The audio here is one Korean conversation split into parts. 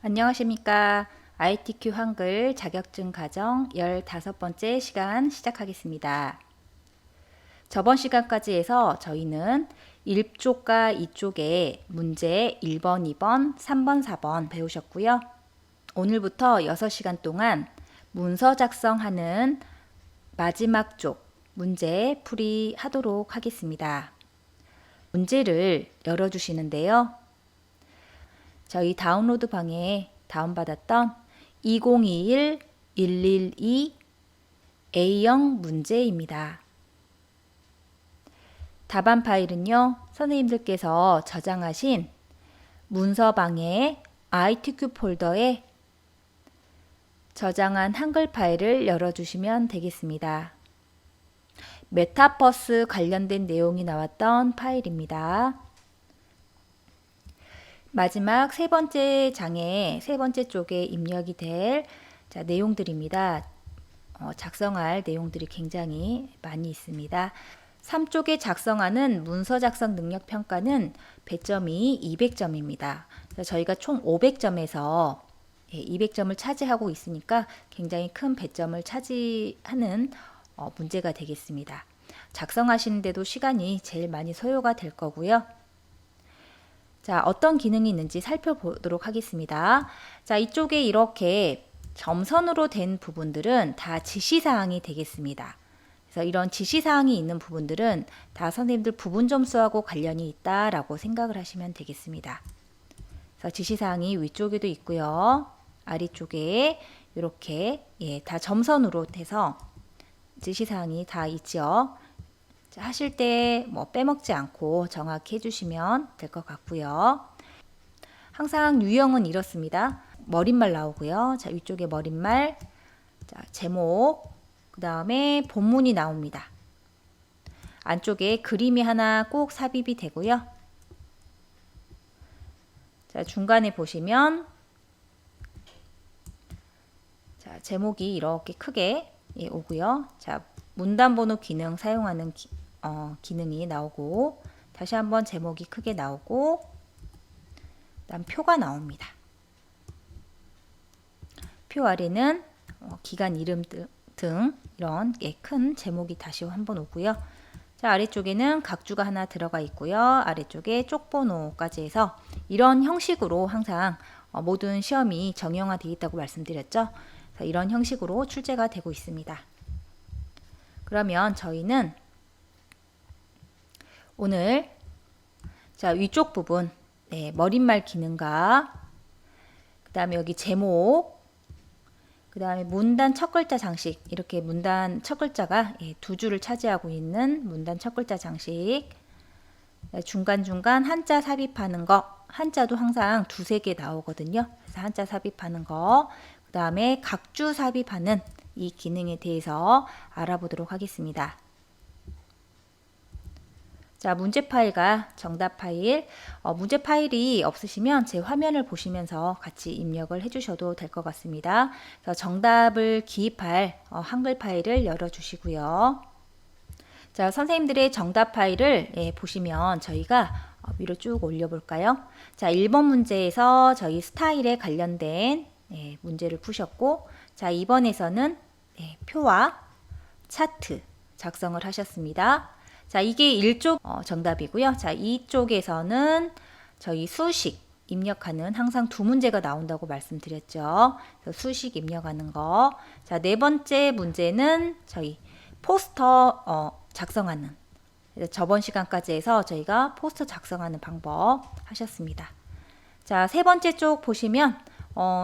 안녕하십니까. ITQ 한글 자격증 과정 15번째 시간 시작하겠습니다. 저번 시간까지 해서 저희는 1쪽과 2쪽에 문제 1번, 2번, 3번, 4번 배우셨고요. 오늘부터 6시간 동안 문서 작성하는 마지막 쪽 문제 풀이 하도록 하겠습니다. 문제를 열어주시는데요. 저희 다운로드 방에 다운받았던 2021-112 A형 문제입니다. 답안 파일은요, 선생님들께서 저장하신 문서방의 ITQ 폴더에 저장한 한글 파일을 열어주시면 되겠습니다. 메타버스 관련된 내용이 나왔던 파일입니다. 마지막 세 번째 장에 세 번째 쪽에 입력이 될 내용들입니다. 작성할 내용들이 굉장히 많이 있습니다. 3쪽에 작성하는 문서 작성 능력 평가는 배점이 200점입니다. 저희가 총 500점에서 200점을 차지하고 있으니까 굉장히 큰 배점을 차지하는 문제가 되겠습니다. 작성하시는데도 시간이 제일 많이 소요가 될 거고요. 자, 어떤 기능이 있는지 살펴보도록 하겠습니다. 자, 이쪽에 이렇게 점선으로 된 부분들은 다 지시사항이 되겠습니다. 그래서 이런 지시사항이 있는 부분들은 다 선생님들 부분 점수하고 관련이 있다라고 생각을 하시면 되겠습니다. 그래서 지시사항이 위쪽에도 있고요. 아래쪽에 이렇게 다 점선으로 돼서 지시사항이 다 있죠. 하실 때 뭐 빼먹지 않고 정확히 해주시면 될 것 같고요. 항상 유형은 이렇습니다. 머릿말 나오고요. 자, 위쪽에 머릿말, 자, 제목, 그 다음에 본문이 나옵니다. 안쪽에 그림이 하나 꼭 삽입이 되고요. 자, 중간에 보시면 자, 제목이 이렇게 크게 오고요. 자, 문단 번호 기능 사용하는 기능이 나오고, 다시 한번 제목이 크게 나오고, 그다음 표가 나옵니다. 표 아래는 기간 이름 등 이런 큰 제목이 다시 한번 오고요. 자, 아래쪽에는 각주가 하나 들어가 있고요. 아래쪽에 쪽번호까지 해서 이런 형식으로 항상 모든 시험이 정형화되어 있다고 말씀드렸죠. 이런 형식으로 출제가 되고 있습니다. 그러면 저희는 오늘 자, 위쪽 부분 머릿말 기능과 그 다음에 여기 제목, 그 다음에 문단 첫 글자 장식, 이렇게 문단 첫 글자가 두 줄을 차지하고 있는 문단 첫 글자 장식, 중간중간 한자 삽입하는 거, 한자도 항상 두세 개 나오거든요. 그래서 한자 삽입하는 거, 그 다음에 각주 삽입하는 이 기능에 대해서 알아보도록 하겠습니다. 자, 문제 파일과 정답 파일, 문제 파일이 없으시면 제 화면을 보시면서 같이 입력을 해주셔도 될 것 같습니다. 그래서 정답을 기입할 한글 파일을 열어주시고요. 자, 선생님들의 정답 파일을 보시면 저희가 위로 쭉 올려볼까요? 자, 1번 문제에서 저희 스타일에 관련된 문제를 푸셨고, 자, 2번에서는 표와 차트 작성을 하셨습니다. 자, 이게 1쪽 정답이고요. 자, 2쪽에서는 저희 수식 입력하는 항상 두 문제가 나온다고 말씀드렸죠. 그래서 수식 입력하는 거. 자, 네 번째 문제는 저희 포스터 작성하는. 저번 시간까지 해서 저희가 포스터 작성하는 방법 하셨습니다. 자, 세 번째 쪽 보시면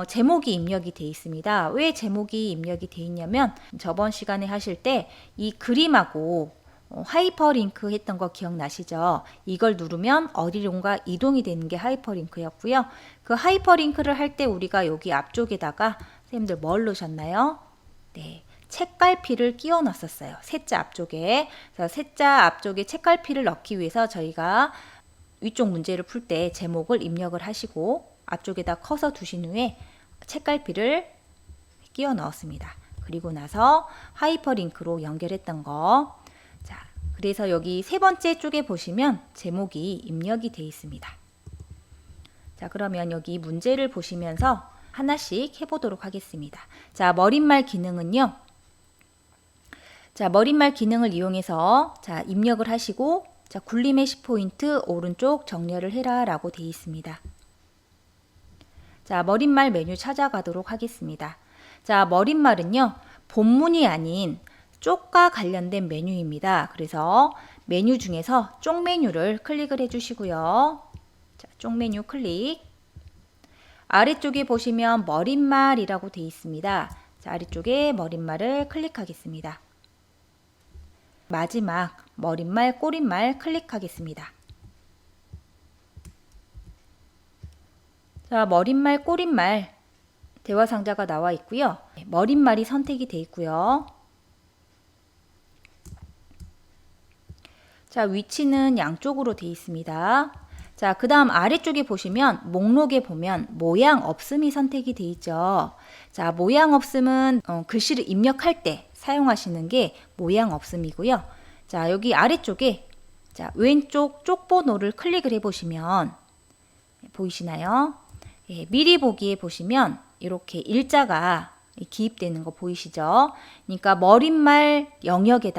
제목이 입력이 되어 있습니다. 왜 제목이 입력이 되어 있냐면 저번 시간에 하실 때 이 그림하고 하이퍼링크 했던 거 기억나시죠? 이걸 누르면 어디론가 이동이 되는 게 하이퍼링크였고요. 그 하이퍼링크를 할 때 우리가 여기 앞쪽에다가 선생님들 뭘 넣으셨나요? 네, 책갈피를 끼워 넣었어요. 세자 앞쪽에. 그래서 세자 앞쪽에 책갈피를 넣기 위해서 저희가 위쪽 문제를 풀 때 제목을 입력을 하시고 앞쪽에다 커서 두신 후에 책갈피를 끼워 넣었습니다. 그리고 나서 하이퍼링크로 연결했던 거. 그래서 여기 세 번째 쪽에 보시면 제목이 입력이 되어 있습니다. 자, 그러면 여기 문제를 보시면서 하나씩 해보도록 하겠습니다. 자, 머릿말 기능은요. 자, 머릿말 기능을 이용해서 자, 입력을 하시고 자, 굴림의 10포인트 오른쪽 정렬을 해라 라고 되어 있습니다. 자, 머릿말 메뉴 찾아가도록 하겠습니다. 자, 머릿말은요. 본문이 아닌 쪽과 관련된 메뉴입니다. 그래서 메뉴 중에서 쪽 메뉴를 클릭을 해주시고요. 자, 쪽 메뉴 클릭. 아래쪽에 보시면 머릿말이라고 되어 있습니다. 자, 아래쪽에 머릿말을 클릭하겠습니다. 마지막 머릿말, 꼬릿말 클릭하겠습니다. 자, 머릿말, 꼬릿말 대화 상자가 나와 있고요. 머릿말이 선택이 되어 있고요. 자, 위치는 양쪽으로 되어 있습니다. 자, 그 다음 아래쪽에 보시면 목록에 보면 모양 없음이 선택이 되어 있죠. 자, 모양 없음은 글씨를 입력할 때 사용하시는 게 모양 없음이고요. 자, 여기 아래쪽에 자, 왼쪽 쪽번호를 클릭을 해보시면 보이시나요? 예, 미리 보기에 보시면 이렇게 일자가 기입되는 거 보이시죠? 그러니까 머릿말 영역에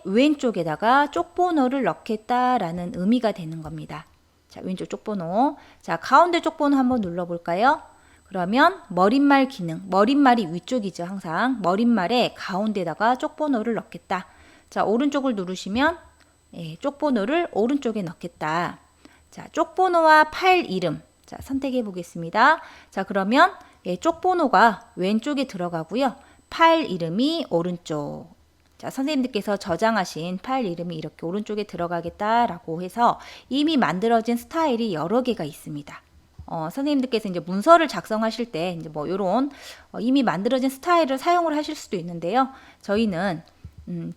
왼쪽에다가 쪽번호를 넣겠다라는 의미가 되는 겁니다. 자, 왼쪽 쪽번호. 자, 가운데 쪽번호 한번 눌러볼까요? 그러면 머릿말 기능, 머릿말이 위쪽이죠, 항상. 머릿말에 가운데다가 쪽번호를 넣겠다. 자, 오른쪽을 누르시면 예, 쪽번호를 오른쪽에 넣겠다. 자, 쪽번호와 파일 이름. 자, 선택해 보겠습니다. 자, 그러면 예, 쪽번호가 왼쪽에 들어가고요. 파일 이름이 오른쪽. 자, 선생님들께서 저장하신 파일 이름이 이렇게 오른쪽에 들어가겠다라고 해서 이미 만들어진 스타일이 여러 개가 있습니다. 선생님들께서 이제 문서를 작성하실 때 이제 뭐 이런 이미 만들어진 스타일을 사용을 하실 수도 있는데요. 저희는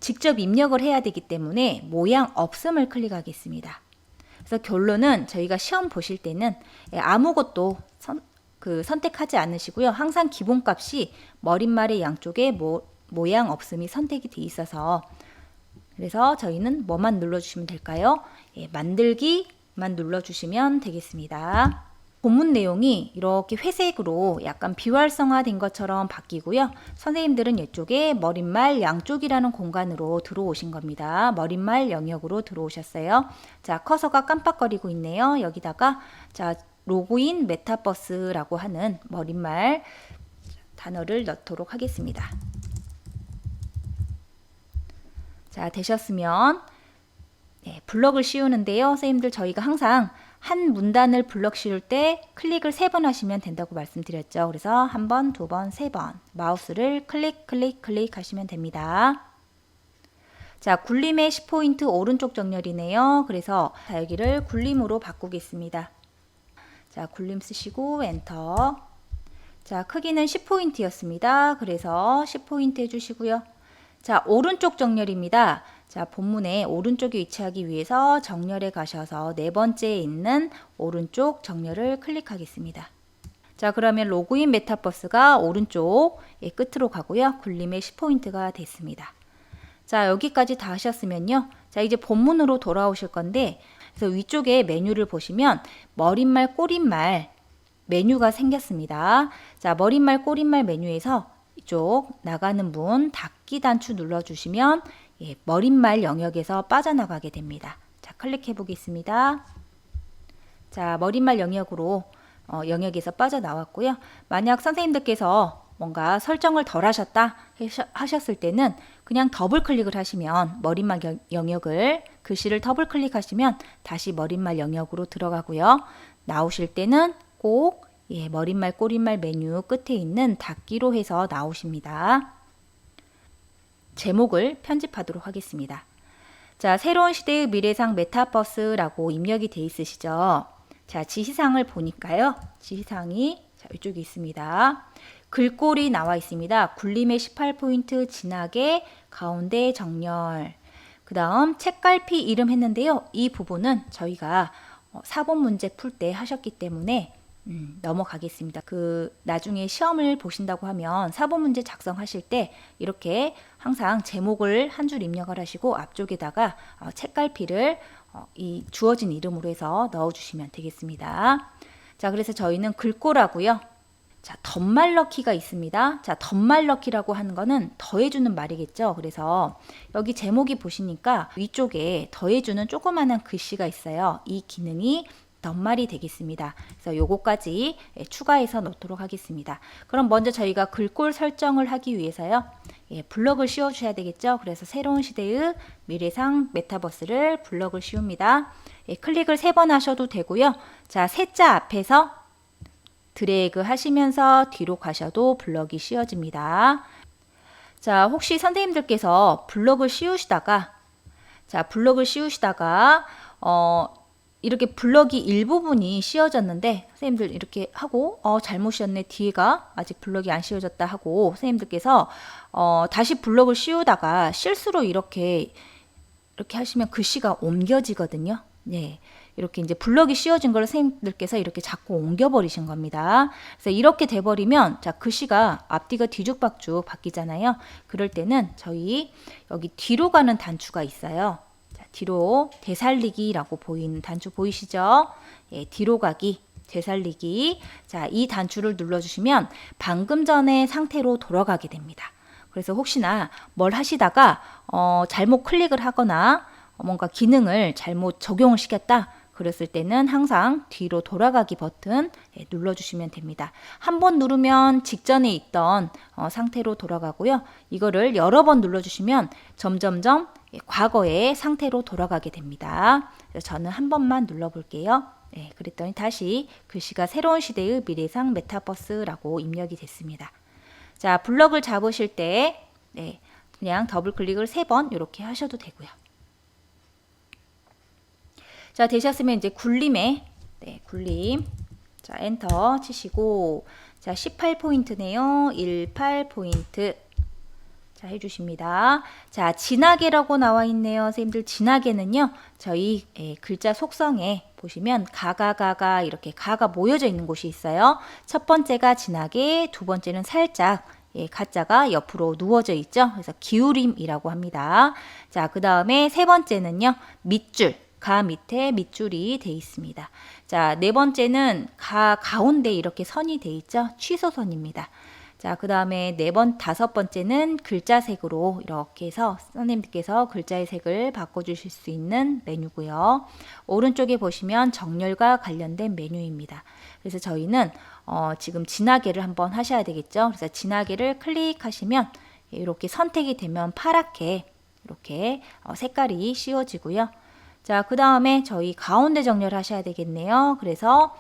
직접 입력을 해야 되기 때문에 모양 없음을 클릭하겠습니다. 그래서 결론은 저희가 시험 보실 때는 아무것도 선택하지 않으시고요. 항상 기본값이 머릿말의 양쪽에 모양 없음이 선택이 돼 있어서 그래서 저희는 뭐만 눌러주시면 될까요? 예, 만들기만 눌러주시면 되겠습니다. 본문 내용이 이렇게 회색으로 약간 비활성화된 것처럼 바뀌고요. 선생님들은 이쪽에 머릿말 양쪽이라는 공간으로 들어오신 겁니다. 머릿말 영역으로 들어오셨어요. 자, 커서가 깜빡거리고 있네요. 여기다가 자, 로그인 메타버스라고 하는 머릿말 단어를 넣도록 하겠습니다. 자, 되셨으면 네, 블럭을 씌우는데요. 선생님들 저희가 항상 한 문단을 블럭 씌울 때 클릭을 3번 하시면 된다고 말씀드렸죠. 그래서 한 번, 두 번, 3번 마우스를 클릭 하시면 됩니다. 자, 굴림의 10포인트 오른쪽 정렬이네요. 그래서 자, 여기를 굴림으로 바꾸겠습니다. 자, 굴림 쓰시고 엔터. 자, 크기는 10포인트였습니다. 그래서 10포인트 해주시고요. 자, 오른쪽 정렬입니다. 자, 본문에 오른쪽에 위치하기 위해서 정렬에 가셔서 네 번째에 있는 오른쪽 정렬을 클릭하겠습니다. 자, 그러면 로그인 메타버스가 오른쪽 끝으로 가고요. 굴림의 10포인트가 됐습니다. 자, 여기까지 다 하셨으면요. 자, 이제 본문으로 돌아오실 건데 그래서 위쪽에 메뉴를 보시면 머릿말, 꼬릿말 메뉴가 생겼습니다. 자, 머릿말, 꼬릿말 메뉴에서 이쪽 나가는 문 닫기 단추 눌러주시면 예, 머릿말 영역에서 빠져나가게 됩니다. 자, 클릭해 보겠습니다. 자, 머릿말 영역에서 빠져나왔고요. 만약 선생님들께서 뭔가 설정을 덜 하셨을 때는 그냥 더블 클릭을 하시면 머릿말 영역을 글씨를 더블 클릭하시면 다시 머릿말 영역으로 들어가고요. 나오실 때는 꼭 예, 머릿말, 꼬릿말 메뉴 끝에 있는 닫기로 해서 나오십니다. 제목을 편집하도록 하겠습니다. 자, 새로운 시대의 미래상 메타버스라고 입력이 돼 있으시죠? 자, 지시사항을 보니까요. 지시사항이 자, 이쪽에 있습니다. 글꼴이 나와 있습니다. 굴림의 18포인트 진하게 가운데 정렬. 그 다음 책갈피 이름 했는데요. 이 부분은 저희가 4번 문제 풀 때 하셨기 때문에 넘어가겠습니다. 나중에 시험을 보신다고 하면 4번 문제 작성하실 때 이렇게 항상 제목을 한 줄 입력을 하시고 앞쪽에다가 책갈피를 이 주어진 이름으로 해서 넣어주시면 되겠습니다. 자, 그래서 저희는 글꼴하고요. 자, 덧말넣기가 있습니다. 자, 덧말넣기라고 하는 거는 더해주는 말이겠죠. 그래서 여기 제목이 보시니까 위쪽에 더해주는 조그마한 글씨가 있어요. 이 기능이 덧말이 되겠습니다. 그래서 요거까지 추가해서 넣도록 하겠습니다. 그럼 먼저 저희가 글꼴 설정을 하기 위해서요. 블럭을 씌워 주셔야 되겠죠. 그래서 새로운 시대의 미래상 메타버스를 블럭을 씌웁니다. 클릭을 3번 하셔도 되고요. 자, 세자 앞에서 드래그 하시면서 뒤로 가셔도 블럭이 씌워집니다. 자, 혹시 선생님들께서 블럭을 씌우시다가 이렇게 블럭이 일부분이 씌워졌는데 선생님들 이렇게 하고 잘못 씌웠네, 뒤에가 아직 블럭이 안 씌워졌다 하고 선생님들께서 다시 블럭을 씌우다가 실수로 이렇게 하시면 글씨가 옮겨지거든요. 네, 이렇게 이제 블럭이 씌워진 걸 선생님들께서 이렇게 자꾸 옮겨버리신 겁니다. 그래서 이렇게 돼버리면 자, 글씨가 앞뒤가 뒤죽박죽 바뀌잖아요. 그럴 때는 저희 여기 뒤로 가는 단추가 있어요. 뒤로 되살리기라고 보이는 단추 보이시죠? 예, 뒤로 가기, 되살리기. 자, 이 단추를 눌러주시면 방금 전의 상태로 돌아가게 됩니다. 그래서 혹시나 뭘 하시다가 잘못 클릭을 하거나 뭔가 기능을 잘못 적용을 시켰다 그랬을 때는 항상 뒤로 돌아가기 버튼 눌러주시면 됩니다. 한 번 누르면 직전에 있던 상태로 돌아가고요. 이거를 여러 번 눌러주시면 점점점 과거의 상태로 돌아가게 됩니다. 그래서 저는 한 번만 눌러볼게요. 네, 그랬더니 다시 글씨가 새로운 시대의 미래상 메타버스라고 입력이 됐습니다. 자, 블럭을 잡으실 때 그냥 더블 클릭을 3번 이렇게 하셔도 되고요. 자, 되셨으면 이제 굴림에 굴림. 자, 엔터 치시고 자, 18포인트네요. 18포인트. 자, 해주십니다. 자, 진하게라고 나와 있네요. 선생님들 진하게는요. 저희 글자 속성에 보시면 가가가가 이렇게 가가 모여져 있는 곳이 있어요. 첫 번째가 진하게, 두 번째는 살짝 가짜가 옆으로 누워져 있죠. 그래서 기울임이라고 합니다. 자, 그 다음에 세 번째는요. 밑줄. 가 밑에 밑줄이 돼 있습니다. 자, 네 번째는 가운데 이렇게 선이 돼 있죠. 취소선입니다. 자, 그 다음에 다섯 번째는 글자 색으로 이렇게 해서 선생님께서 글자의 색을 바꿔주실 수 있는 메뉴고요. 오른쪽에 보시면 정렬과 관련된 메뉴입니다. 그래서 저희는 지금 진하게를 한번 하셔야 되겠죠. 그래서 진하게를 클릭하시면 이렇게 선택이 되면 파랗게 이렇게 색깔이 씌워지고요. 자, 그 다음에 저희 가운데 정렬 하셔야 되겠네요. 그래서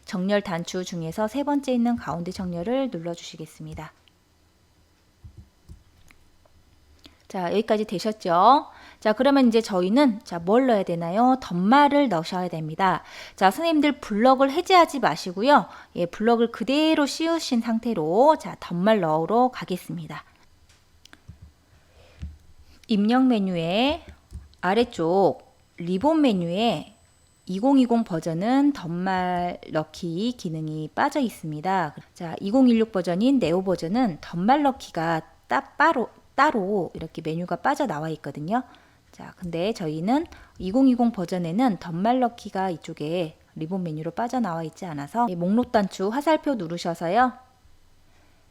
정렬 단추 중에서 세 번째 있는 가운데 정렬을 눌러주시겠습니다. 자, 여기까지 되셨죠? 자, 그러면 이제 저희는 뭘 넣어야 되나요? 덧말을 넣으셔야 됩니다. 자, 선생님들 블럭을 해제하지 마시고요. 블럭을 그대로 씌우신 상태로 덧말 넣으러 가겠습니다. 입력 메뉴에 아래쪽 리본 메뉴에 2020 버전은 덧말 넣기 기능이 빠져 있습니다. 자, 2016 버전인 네오 버전은 덧말 넣기가 따로 이렇게 메뉴가 빠져 나와 있거든요. 자, 근데 저희는 2020 버전에는 덧말 넣기가 이쪽에 리본 메뉴로 빠져 나와 있지 않아서 목록 단추 화살표 누르셔서요.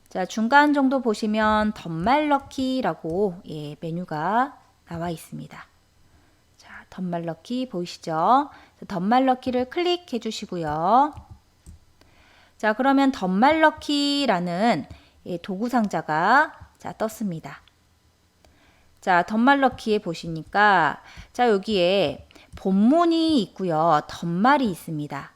자, 중간 정도 보시면 덧말 넣기라고 메뉴가 나와 있습니다. 덧말 넣기 보이시죠? 덧말 넣기를 클릭해 주시고요. 자, 그러면 덧말 넣기라는 도구 상자가 떴습니다. 자, 덧말 넣기에 보시니까 자, 여기에 본문이 있고요. 덧말이 있습니다.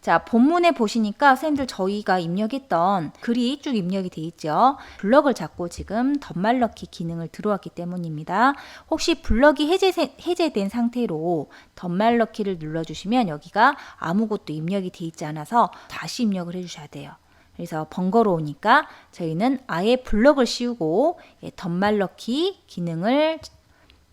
자, 본문에 보시니까 선생님들 저희가 입력했던 글이 쭉 입력이 돼 있죠. 블럭을 잡고 지금 덧말 넣기 기능을 들어왔기 때문입니다. 혹시 블럭이 해제된 상태로 덧말 넣기를 눌러주시면 여기가 아무것도 입력이 돼 있지 않아서 다시 입력을 해주셔야 돼요. 그래서 번거로우니까 저희는 아예 블럭을 씌우고 덧말 넣기 기능을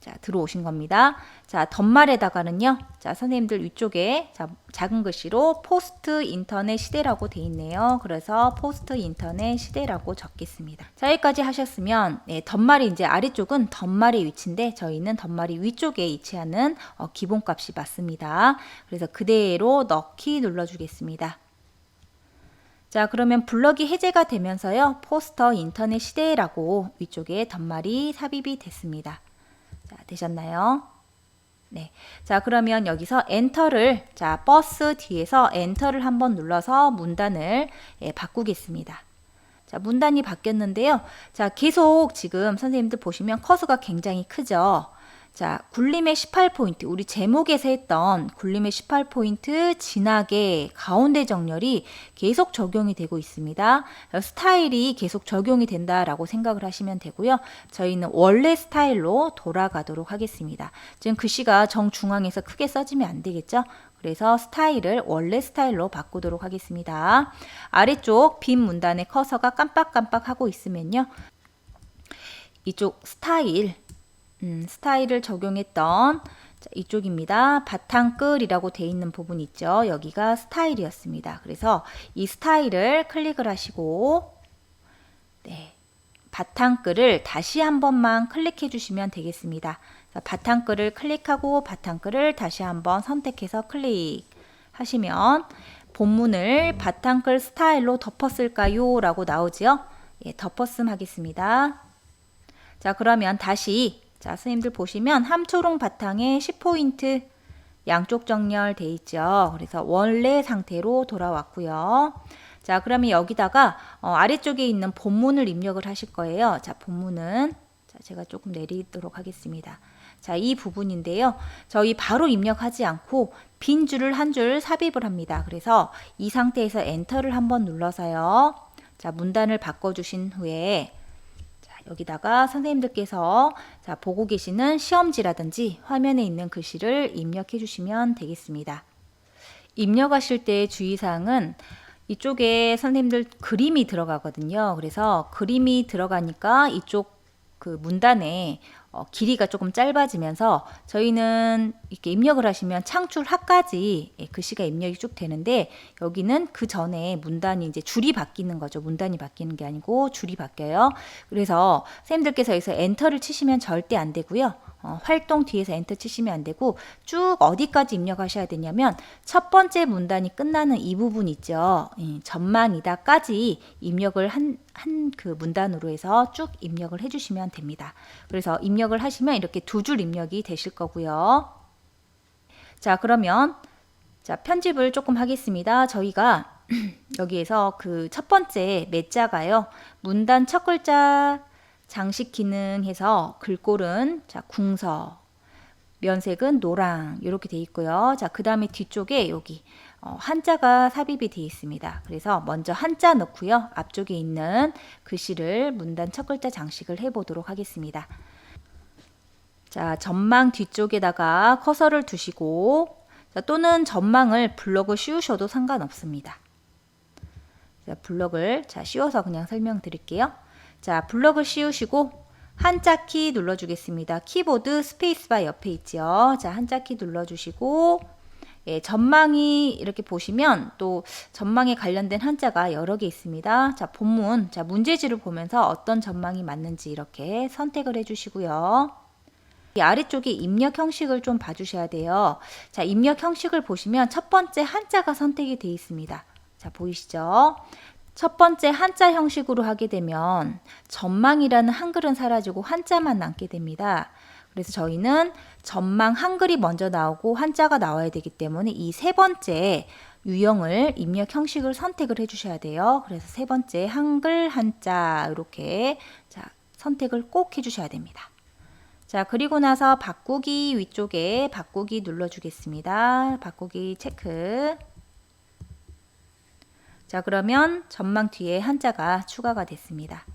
자, 들어오신 겁니다. 자, 덧말에다가는요. 자, 선생님들 위쪽에 자, 작은 글씨로 포스트 인터넷 시대라고 돼 있네요. 그래서 포스트 인터넷 시대라고 적겠습니다. 자, 여기까지 하셨으면 네, 덧말이 이제 아래쪽은 덧말의 위치인데 저희는 덧말이 위쪽에 위치하는 기본값이 맞습니다. 그래서 그대로 넣기 눌러주겠습니다. 자, 그러면 블럭이 해제가 되면서요. 포스터 인터넷 시대라고 위쪽에 덧말이 삽입이 됐습니다. 자, 되셨나요? 네. 자, 그러면 여기서 엔터를, 자, 버스 뒤에서 엔터를 한번 눌러서 문단을 바꾸겠습니다. 자, 문단이 바뀌었는데요. 자, 계속 지금 선생님들 보시면 커서가 굉장히 크죠? 자, 굴림의 18포인트, 우리 제목에서 했던 굴림의 18포인트 진하게 가운데 정렬이 계속 적용이 되고 있습니다. 스타일이 계속 적용이 된다라고 생각을 하시면 되고요. 저희는 원래 스타일로 돌아가도록 하겠습니다. 지금 글씨가 정중앙에서 크게 써지면 안 되겠죠? 그래서 스타일을 원래 스타일로 바꾸도록 하겠습니다. 아래쪽 빈 문단의 커서가 깜빡깜빡 하고 있으면요. 이쪽 스타일을 적용했던 자, 이쪽입니다. 바탕글이라고 되어 있는 부분 있죠. 여기가 스타일이었습니다. 그래서 이 스타일을 클릭을 하시고 네, 바탕글을 다시 한 번만 클릭해 주시면 되겠습니다. 자, 바탕글을 클릭하고 바탕글을 다시 한번 선택해서 클릭하시면 본문을 바탕글 스타일로 덮었을까요? 라고 나오지요. 예, 덮었음 하겠습니다. 자, 그러면 다시 자, 선생님들 보시면 함초롱 바탕에 10포인트 양쪽 정렬 돼 있죠. 그래서 원래 상태로 돌아왔고요. 자, 그러면 여기다가 아래쪽에 있는 본문을 입력을 하실 거예요. 자, 본문은 자, 제가 조금 내리도록 하겠습니다. 자, 이 부분인데요. 저희 바로 입력하지 않고 빈 줄을 한 줄 삽입을 합니다. 그래서 이 상태에서 엔터를 한번 눌러서요. 자, 문단을 바꿔주신 후에 여기다가 선생님들께서 자, 보고 계시는 시험지라든지 화면에 있는 글씨를 입력해 주시면 되겠습니다. 입력하실 때 주의사항은 이쪽에 선생님들 그림이 들어가거든요. 그래서 그림이 들어가니까 이쪽 그 문단에 길이가 조금 짧아지면서 저희는 이렇게 입력을 하시면 창출 하까지 글씨가 입력이 쭉 되는데 여기는 그 전에 문단이 이제 줄이 바뀌는 거죠. 문단이 바뀌는 게 아니고 줄이 바뀌어요. 그래서 선생님들께서 여기서 엔터를 치시면 절대 안 되고요. 활동 뒤에서 엔터 치시면 안 되고 쭉 어디까지 입력하셔야 되냐면 첫 번째 문단이 끝나는 이 부분 있죠. 전망이다까지 입력을 한 그 문단으로 해서 쭉 입력을 해주시면 됩니다. 그래서 입력을 하시면 이렇게 두 줄 입력이 되실 거고요. 자, 그러면 자, 편집을 조금 하겠습니다. 저희가 여기에서 그 첫 번째 매자가요. 문단 첫 글자 장식 기능 해서 글꼴은 자, 궁서, 면색은 노랑 이렇게 돼 있고요. 자, 그 다음에 뒤쪽에 여기 한자가 삽입이 되어 있습니다. 그래서 먼저 한자 넣고요. 앞쪽에 있는 글씨를 문단 첫 글자 장식을 해보도록 하겠습니다. 자, 전망 뒤쪽에다가 커서를 두시고 자, 또는 전망을 블럭을 씌우셔도 상관없습니다. 자, 블럭을 자, 씌워서 그냥 설명드릴게요. 자, 블럭을 씌우시고 한자 키 눌러주겠습니다. 키보드 스페이스바 옆에 있죠. 자, 한자 키 눌러주시고 예, 전망이 이렇게 보시면 또 전망에 관련된 한자가 여러 개 있습니다. 자, 본문, 자, 문제지를 보면서 어떤 전망이 맞는지 이렇게 선택을 해주시고요. 이 아래쪽에 입력 형식을 좀 봐주셔야 돼요. 자, 입력 형식을 보시면 첫 번째 한자가 선택이 되어 있습니다. 자, 보이시죠? 첫 번째 한자 형식으로 하게 되면 전망이라는 한글은 사라지고 한자만 남게 됩니다. 그래서 저희는 전망 한글이 먼저 나오고 한자가 나와야 되기 때문에 이 세 번째 유형을 입력 형식을 선택을 해주셔야 돼요. 그래서 세 번째 한글 한자 이렇게 자, 선택을 꼭 해주셔야 됩니다. 자, 그리고 나서 바꾸기 위쪽에 바꾸기 눌러주겠습니다. 바꾸기 체크. 자, 그러면 전망 뒤에 한자가 추가가 됐습니다.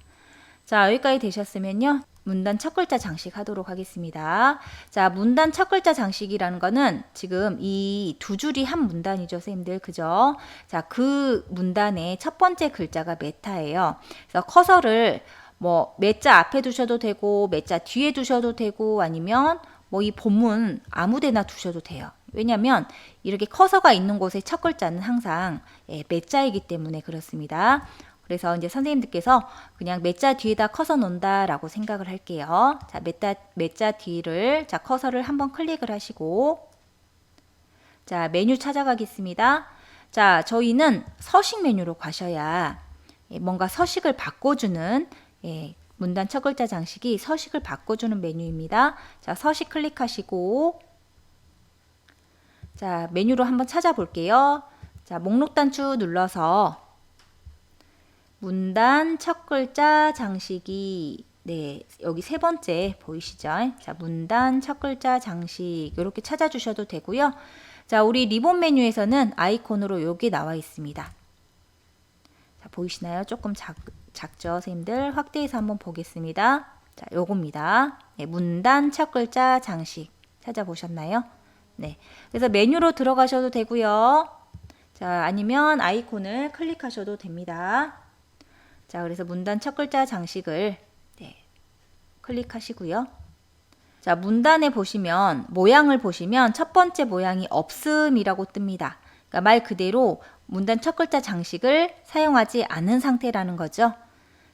자, 여기까지 되셨으면요. 문단 첫 글자 장식하도록 하겠습니다. 자, 문단 첫 글자 장식이라는 거는 지금 이 두 줄이 한 문단이죠, 선생님들. 그죠? 자, 그 문단의 첫 번째 글자가 메타예요. 그래서 커서를 뭐 매자 앞에 두셔도 되고 매자 뒤에 두셔도 되고 아니면 뭐 이 본문 아무 데나 두셔도 돼요. 왜냐면 이렇게 커서가 있는 곳에 첫 글자는 항상 매자이기 때문에 그렇습니다. 그래서 이제 선생님들께서 그냥 매자 뒤에다 커서 놓는다라고 생각을 할게요. 자, 매자 뒤를 자 커서를 한번 클릭을 하시고 자 메뉴 찾아가겠습니다. 자 저희는 서식 메뉴로 가셔야 뭔가 서식을 바꿔주는 문단 첫 글자 장식이 서식을 바꿔주는 메뉴입니다. 자 서식 클릭하시고 자 메뉴로 한번 찾아볼게요. 자 목록 단추 눌러서 문단 첫 글자 장식이 여기 세 번째 보이시죠? 자 문단 첫 글자 장식 이렇게 찾아주셔도 되고요. 자 우리 리본 메뉴에서는 아이콘으로 여기 나와 있습니다. 자 보이시나요? 조금 작죠 선생님들? 확대해서 한번 보겠습니다. 자 요겁니다. 문단 첫 글자 장식 찾아보셨나요? 네 그래서 메뉴로 들어가셔도 되고요. 자 아니면 아이콘을 클릭하셔도 됩니다. 자 그래서 문단 첫 글자 장식을 클릭하시고요. 자 문단에 보시면 모양을 보시면 첫 번째 모양이 없음이라고 뜹니다. 그러니까 말 그대로 문단 첫 글자 장식을 사용하지 않은 상태라는 거죠.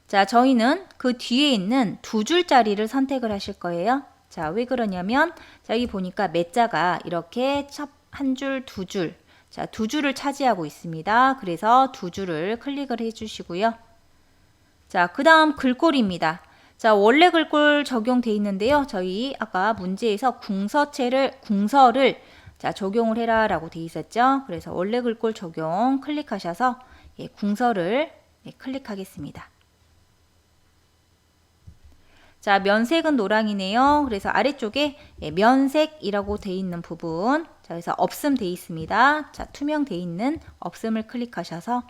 자 저희는 그 뒤에 있는 두 줄짜리를 선택을 하실 거예요. 자 왜 그러냐면 자 여기 보니까 매자가 이렇게 한 줄, 두 줄, 자 두 줄을 차지하고 있습니다. 그래서 두 줄을 클릭을 해주시고요. 자, 그 다음 글꼴입니다. 자, 원래 글꼴 적용돼 있는데요. 저희 아까 문제에서 궁서를 자, 적용을 해라 라고 돼 있었죠. 그래서 원래 글꼴 적용 클릭하셔서 궁서를 클릭하겠습니다. 자, 면색은 노랑이네요. 그래서 아래쪽에 면색이라고 돼 있는 부분, 자, 그래서 없음 돼 있습니다. 자, 투명 돼 있는 없음을 클릭하셔서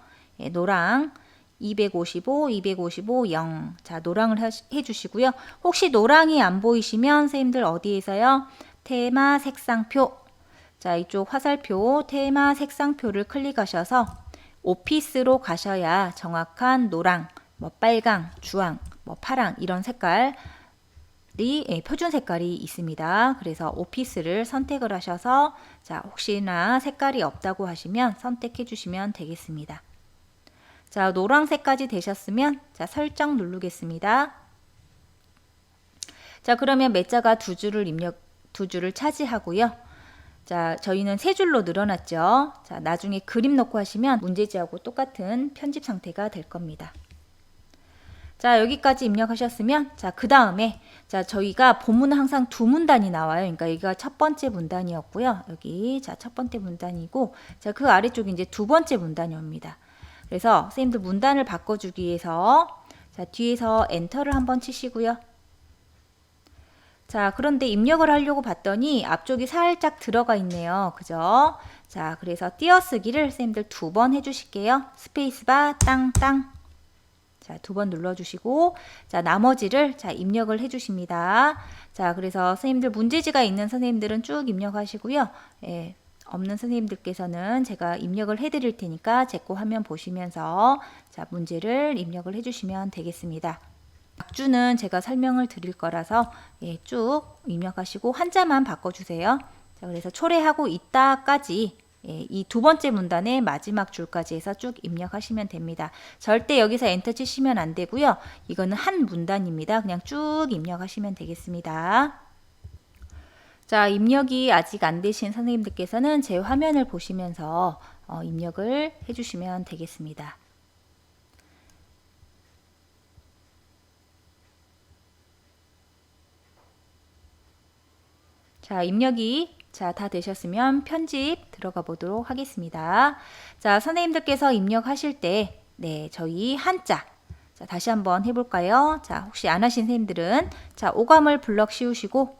노랑 255, 255, 0. 자, 노랑을 해주시고요. 혹시 노랑이 안 보이시면 선생님들 어디에서요? 테마 색상표. 자, 이쪽 화살표 테마 색상표를 클릭하셔서 오피스로 가셔야 정확한 노랑, 뭐 빨강, 주황, 뭐 파랑 이런 색깔이 표준 색깔이 있습니다. 그래서 오피스를 선택을 하셔서 자, 혹시나 색깔이 없다고 하시면 선택해 주시면 되겠습니다. 자, 노란색까지 되셨으면 자, 설정 누르겠습니다. 자, 그러면 매자가 두 줄을 차지하고요. 자, 저희는 세 줄로 늘어났죠. 자, 나중에 그림 넣고 하시면 문제지하고 똑같은 편집 상태가 될 겁니다. 자, 여기까지 입력하셨으면 자, 그다음에 자, 저희가 본문은 항상 두 문단이 나와요. 그러니까 여기가 첫 번째 문단이었고요. 여기 자, 첫 번째 문단이고 자, 그 아래쪽이 이제 두 번째 문단이 옵니다. 그래서 선생님들 문단을 바꿔주기 위해서 자 뒤에서 엔터를 한번 치시고요. 자 그런데 입력을 하려고 봤더니 앞쪽이 살짝 들어가 있네요. 그죠? 자 그래서 띄어쓰기를 선생님들 두 번 해주실게요. 스페이스바 땅땅 자 두 번 눌러주시고 자 나머지를 자 입력을 해주십니다. 자 그래서 선생님들 문제지가 있는 선생님들은 쭉 입력하시고요. 없는 선생님들께서는 제가 입력을 해드릴 테니까 제 거 화면 보시면서 자 문제를 입력을 해주시면 되겠습니다. 약주는 제가 설명을 드릴 거라서 쭉 입력하시고 한자만 바꿔주세요. 자 그래서 초래하고 있다까지 이 두 번째 문단의 마지막 줄까지 해서 쭉 입력하시면 됩니다. 절대 여기서 엔터 치시면 안 되고요. 이거는 한 문단입니다. 그냥 쭉 입력하시면 되겠습니다. 자, 입력이 아직 안 되신 선생님들께서는 제 화면을 보시면서 입력을 해주시면 되겠습니다. 자, 입력이 다 되셨으면 편집 들어가 보도록 하겠습니다. 자, 선생님들께서 입력하실 때 저희 한자 자, 다시 한번 해볼까요? 자, 혹시 안 하신 선생님들은 자, 오감을 블럭 씌우시고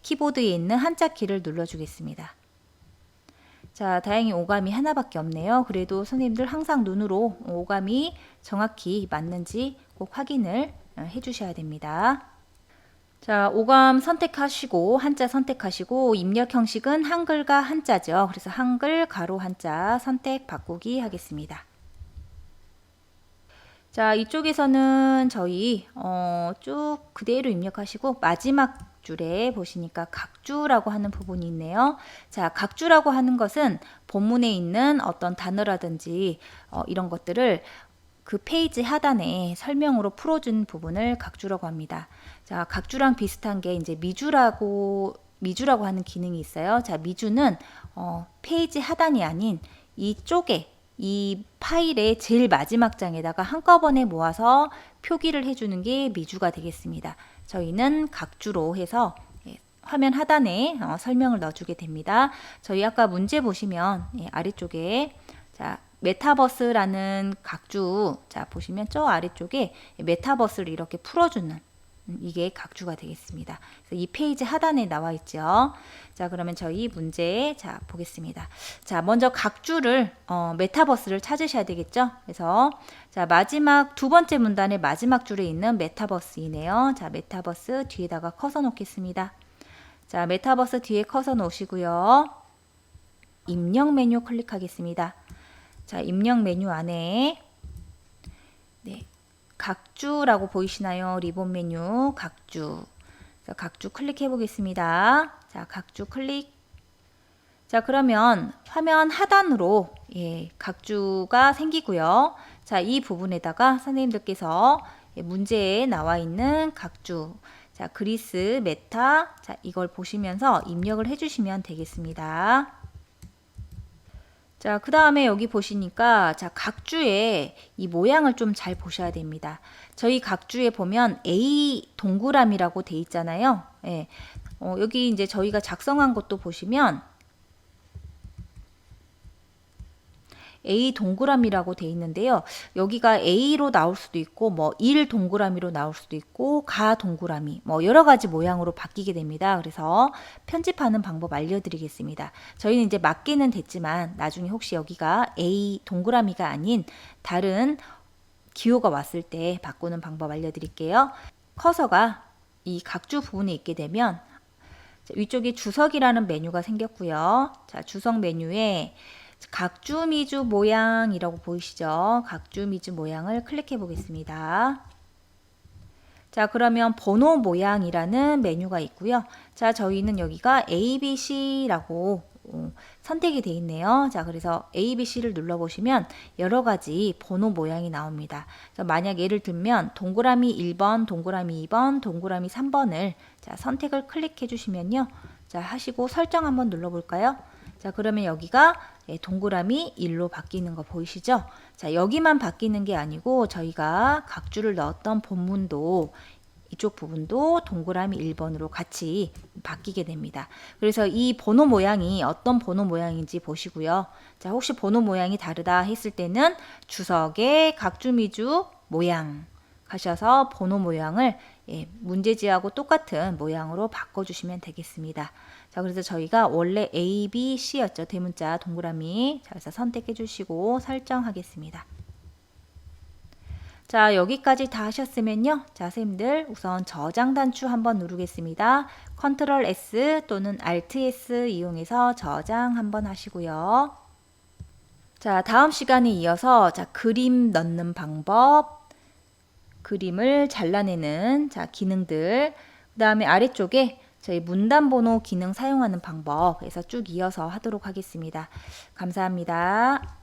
키보드에 있는 한자 키를 눌러주겠습니다. 자, 다행히 오감이 하나밖에 없네요. 그래도 선생님들 항상 눈으로 오감이 정확히 맞는지 꼭 확인을 해주셔야 됩니다. 자, 오감 선택하시고 한자 선택하시고 입력 형식은 한글과 한자죠. 그래서 한글 가로 한자 선택 바꾸기 하겠습니다. 자, 이쪽에서는 저희 쭉 그대로 입력하시고 마지막 줄에 보시니까 각주라고 하는 부분이 있네요. 자, 각주라고 하는 것은 본문에 있는 어떤 단어라든지 이런 것들을 그 페이지 하단에 설명으로 풀어준 부분을 각주라고 합니다. 자, 각주랑 비슷한 게 이제 미주라고 하는 기능이 있어요. 자, 미주는 페이지 하단이 아닌 이쪽에 이 파일의 제일 마지막 장에다가 한꺼번에 모아서 표기를 해주는 게 미주가 되겠습니다. 저희는 각주로 해서 화면 하단에 설명을 넣어주게 됩니다. 저희 아까 문제 보시면 아래쪽에 자, 메타버스라는 각주, 자 보시면 저 아래쪽에 메타버스를 이렇게 풀어주는 이게 각주가 되겠습니다. 그래서 이 페이지 하단에 나와 있죠. 자, 그러면 저희 문제 자 보겠습니다. 자, 먼저 각주를 메타버스를 찾으셔야 되겠죠. 그래서 자, 마지막 두 번째 문단의 마지막 줄에 있는 메타버스이네요. 자, 메타버스 뒤에다가 커서 놓겠습니다. 자, 메타버스 뒤에 커서 놓으시고요. 입력 메뉴 클릭하겠습니다. 자, 입력 메뉴 안에 각주라고 보이시나요? 리본 메뉴 각주. 자, 각주 클릭해 보겠습니다. 자, 각주 클릭. 자, 그러면 화면 하단으로 각주가 생기고요. 자, 이 부분에다가 선생님들께서 문제에 나와 있는 각주. 자, 그리스 메타. 자, 이걸 보시면서 입력을 해 주시면 되겠습니다. 자, 그 다음에 여기 보시니까 자, 각주의 이 모양을 좀 잘 보셔야 됩니다. 저희 각주에 보면 A 동그라미라고 돼 있잖아요. 예. 여기 이제 저희가 작성한 것도 보시면 A 동그라미라고 돼 있는데요. 여기가 A로 나올 수도 있고 뭐 1 동그라미로 나올 수도 있고 가 동그라미 뭐 여러 가지 모양으로 바뀌게 됩니다. 그래서 편집하는 방법 알려드리겠습니다. 저희는 이제 맞게는 됐지만 나중에 혹시 여기가 A 동그라미가 아닌 다른 기호가 왔을 때 바꾸는 방법 알려드릴게요. 커서가 이 각주 부분에 있게 되면 위쪽에 주석이라는 메뉴가 생겼고요. 자, 주석 메뉴에 각주 미주 모양이라고 보이시죠? 각주 미주 모양을 클릭해 보겠습니다. 자, 그러면 번호 모양이라는 메뉴가 있고요. 자, 저희는 여기가 ABC라고 선택이 되어 있네요. 자, 그래서 ABC를 눌러보시면 여러 가지 번호 모양이 나옵니다. 만약 예를 들면 동그라미 1번, 동그라미 2번, 동그라미 3번을 자, 선택을 클릭해 주시면요. 자, 하시고 설정 한번 눌러볼까요? 자, 그러면 여기가 동그라미 1로 바뀌는 거 보이시죠? 자, 여기만 바뀌는 게 아니고 저희가 각주를 넣었던 본문도 이쪽 부분도 동그라미 1번으로 같이 바뀌게 됩니다. 그래서 이 번호 모양이 어떤 번호 모양인지 보시고요. 자, 혹시 번호 모양이 다르다 했을 때는 주석의 각주 미주 모양 가셔서 번호 모양을 문제지하고 똑같은 모양으로 바꿔주시면 되겠습니다. 자, 그래서 저희가 원래 A, B, C였죠. 대문자 동그라미. 자, 그래서 선택해 주시고 설정하겠습니다. 자, 여기까지 다 하셨으면요. 자, 선생님들 우선 저장 단추 한번 누르겠습니다. 컨트롤 S 또는 Alt S 이용해서 저장 한번 하시고요. 자, 다음 시간에 이어서 자, 그림 넣는 방법, 그림을 잘라내는 자, 기능들, 그 다음에 아래쪽에 저희 문단 번호 기능 사용하는 방법에서 쭉 이어서 하도록 하겠습니다. 감사합니다.